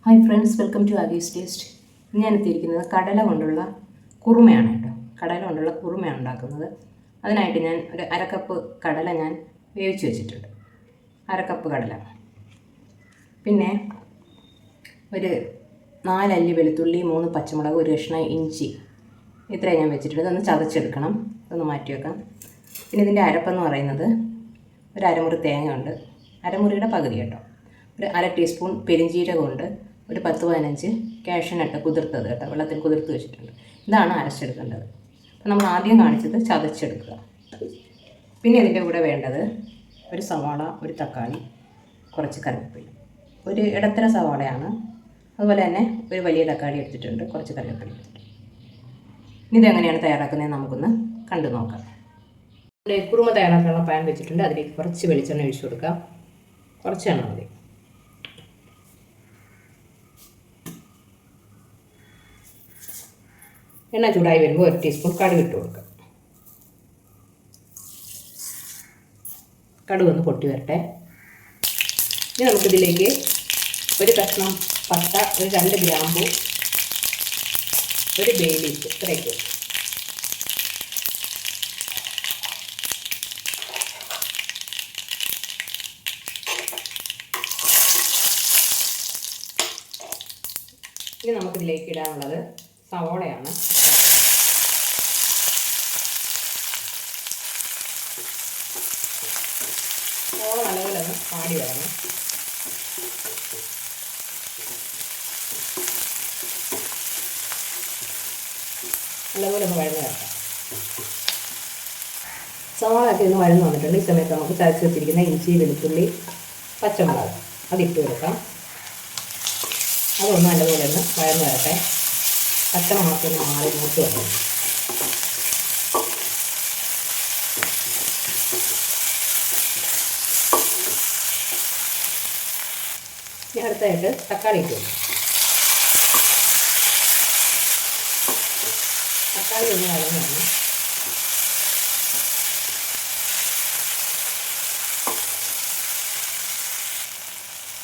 Hi friends, welcome to Aggie's taste. ഞാൻ എത്തിയിരിക്കുന്നത് കടല കൊണ്ടുള്ള കുറുമയാണ് കേട്ടോ. കടല കൊണ്ടുള്ള കുറുമയാണ് ഉണ്ടാക്കുന്നത്. അതിനായിട്ട് ഞാൻ ഒരു അരക്കപ്പ് കടല ഞാൻ വേവിച്ച് വെച്ചിട്ടുണ്ട്. അരക്കപ്പ് കടല, പിന്നെ ഒരു 4 അല്ലി വെളുത്തുള്ളി, 3 പച്ചമുളക്, ഒരു കഷ്ണം ഇഞ്ചി, ഇത്രയും ഞാൻ വെച്ചിട്ടുണ്ട്. ഇതൊന്ന് ചതച്ചെടുക്കണം, ഇതൊന്ന് മാറ്റി വെക്കാം. പിന്നെ ഇതിൻ്റെ അരപ്പെന്ന് പറയുന്നത് ഒരു അരമുറി തേങ്ങ ഉണ്ട്, അരമുറിയുടെ പകുതി കേട്ടോ. ഒരു 1/2 ടീസ്പൂൺ പെരിഞ്ജീരകമുണ്ട്, ഒരു 10-15 കാഷ്യൂനട്ട് കുതിർത്തത് കേട്ടോ, വെള്ളത്തിൽ കുതിർത്ത് വെച്ചിട്ടുണ്ട്. ഇതാണ് അരച്ചെടുക്കേണ്ടത്. അപ്പോൾ നമ്മൾ ആദ്യം കാണിച്ചത് ചതച്ചെടുക്കുക. പിന്നെ ഇതിൻ്റെ കൂടെ വേണ്ടത് ഒരു സവാള, ഒരു തക്കാളി, കുറച്ച് കറിവേപ്പില. ഒരു ഇടത്തര സവാളയാണ്, അതുപോലെ തന്നെ ഒരു വലിയ തക്കാളി എടുത്തിട്ടുണ്ട്, കുറച്ച് കറിവേപ്പില എടുത്തിട്ടുണ്ട്. ഇതെങ്ങനെയാണ് തയ്യാറാക്കുന്നതെന്ന് നമുക്കൊന്ന് കണ്ടു നോക്കാം. കുറുമ തയ്യാറാക്കാനുള്ള പാൻ വെച്ചിട്ടുണ്ട്. അതിലേക്ക് കുറച്ച് വെളിച്ചെണ്ണ ഒഴിച്ചു കൊടുക്കാം. കുറച്ച് എണ്ണ മതി. എണ്ണ ചൂടായി വരുമ്പോൾ 1 ടീസ്പൂൺ കടുക് ഇട്ട് കൊടുക്കാം. കടുക് ഒന്ന് പൊട്ടി വരട്ടെ. ഇനി നമുക്കിതിലേക്ക് ഒരു കഷ്ണം പട്ട, ഒരു 2 ഗ്രാമ്പൂ, ഒരു ബേ ലീഫ്, ഇത്രയൊക്കെ. ഇനി നമുക്കിതിലേക്ക് ഇടാനുള്ളത് സവോളയാണ്. സവോള നല്ലപോലെ ഒന്ന് പാടി വരണം. നല്ലപോലെ ഒന്ന് വഴന്ന് വരട്ടെ. സവോളയൊക്കെ ഒന്ന് വഴന്ന് വന്നിട്ടുണ്ട്. ഈ സമയത്ത് നമുക്ക് ചതച്ച് വെച്ചിരിക്കുന്ന ഇഞ്ചി, വെളുത്തുള്ളി, പച്ചമുളക് അതിട്ട് കൊടുക്കാം. അതൊന്ന് നല്ലപോലെ ഒന്ന് വഴന്ന് വരട്ടെ. പച്ചമുളകൊക്കെ ഒന്ന് മാറി മൂത്ത് വരണം. ഇനി അടുത്തായിട്ട് തക്കാളി ഇട്ട് കൊടുക്കും. തക്കാളി ഒന്ന് വഴന്ന് വരണം.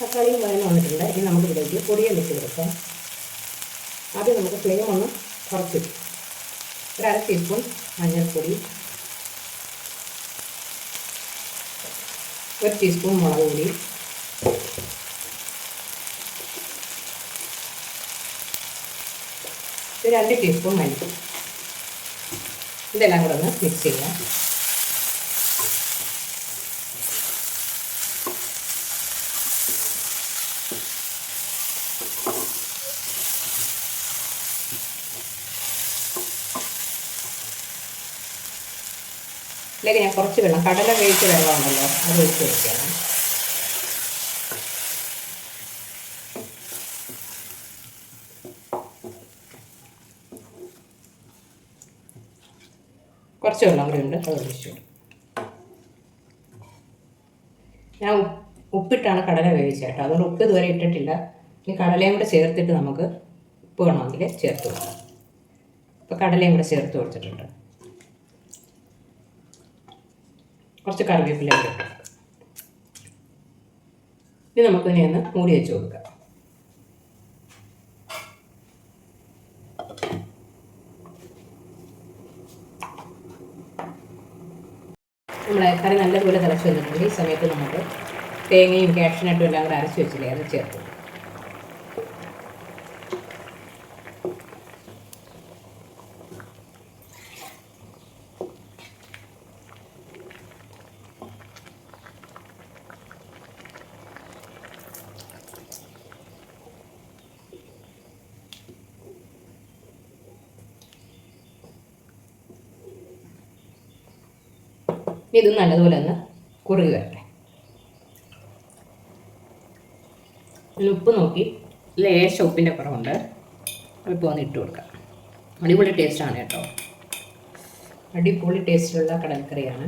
തക്കാളിയും വഴന്ന് വന്നിട്ടുണ്ട്. ഇനി നമുക്ക് ഇതിലേക്ക് പൊടിയെല്ലാം ഇട്ട് കൊടുക്കാം. ആദ്യം നമുക്ക് ഫ്ലെയിം ഒന്ന് കുറച്ച്, ഒരു 1/2 ടീസ്പൂൺ മഞ്ഞൾപ്പൊടി, 1 ടീസ്പൂൺ മുളക് പൊടി, ഒരു 2 ടീസ്പൂൺ മല്ലിപ്പൊടി, ഇതെല്ലാം കൂടെ ഒന്ന് മിക്സ് ചെയ്യാം. ഇതിലേക്ക് ഞാൻ കുറച്ച് വെള്ളം, കടല വേവിച്ച വെള്ളമുണ്ടല്ലോ, അത് ഒഴിച്ച് വയ്ക്കുകയാണ്. കുറച്ച് വെള്ളം കൂടി ഉണ്ട്, അത് ഒഴിച്ചു. ഞാൻ ഉപ്പിട്ടാണ് കടല വേവിച്ചത് കേട്ടോ, അതുകൊണ്ട് ഉപ്പ് ഇതുവരെ ഇട്ടിട്ടില്ല. ഇനി കടലയും കൂടെ ചേർത്തിട്ട് നമുക്ക് ഉപ്പ് വേണമെങ്കിൽ ചേർത്ത് കൊടുക്കാം. ഇപ്പോൾ കടലയും കൂടെ ചേർത്ത് കൊടുത്തിട്ടുണ്ട്. കുറച്ച് കറിവേപ്പില ഇട്ട്. ഇനി നമുക്കിനി ഒന്ന് മൂടി വെച്ച് കൊടുക്കാം. നമ്മളെ കറി നല്ലപോലെ തിളച്ച് വന്നിട്ടുണ്ട്. ഈ സമയത്ത് നമുക്ക് തേങ്ങയും കാഷ്യൂനട്ടും എല്ലാം കൂടെ അരച്ച് വെച്ചില്ലേ, അത് ചേർത്ത്. ഇത് നല്ലതുപോലെ ഒന്ന് കുറുകി വരട്ടെ. ഉപ്പ് നോക്കി ലേശം ഉപ്പിൻ്റെ കുറവുണ്ട്, ഇപ്പോൾ ഒന്ന് ഇട്ട് കൊടുക്കാം. അടിപൊളി ടേസ്റ്റാണ് കേട്ടോ, അടിപൊളി ടേസ്റ്റുള്ള കടലക്കറിയാണ്,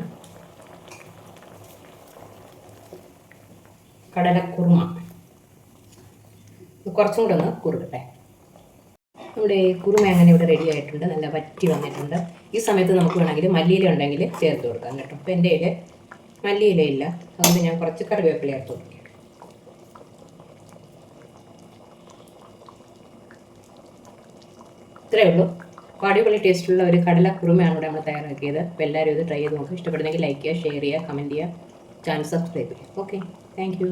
കടലക്കുറുമ. കുറച്ചും കൂടെ ഒന്ന് കുറുകട്ടെ. നമ്മുടെ കുറുമ അങ്ങനെ ഇവിടെ റെഡി ആയിട്ടുണ്ട്, നല്ല വറ്റി വന്നിട്ടുണ്ട്. ഈ സമയത്ത് നമുക്ക് വേണമെങ്കിൽ മല്ലിയില ഉണ്ടെങ്കിൽ ചേർത്ത് കൊടുക്കാം കേട്ടോ. അപ്പോൾ എൻ്റെ കയ്യിൽ മല്ലിയിലയില്ല, അതുകൊണ്ട് ഞാൻ കുറച്ച് കറിവേപ്പില ചേർത്ത് കൊടുക്കാം. ഇത്രയേ ഉള്ളൂ. അപ്പോൾ അടിപൊളി ടേസ്റ്റുള്ള ഒരു കടല കുറുമയാണ് ഇവിടെ നമ്മൾ തയ്യാറാക്കിയത്. അപ്പോൾ എല്ലാവരും ഇത് ട്രൈ ചെയ്ത് നോക്കുക. ഇഷ്ടപ്പെടുന്നെങ്കിൽ ലൈക്ക് ചെയ്യുക, ഷെയർ ചെയ്യുക, കമൻറ്റ് ചെയ്യുക, ചാനൽ സബ്സ്ക്രൈബ് ചെയ്യുക. Okay, thank you.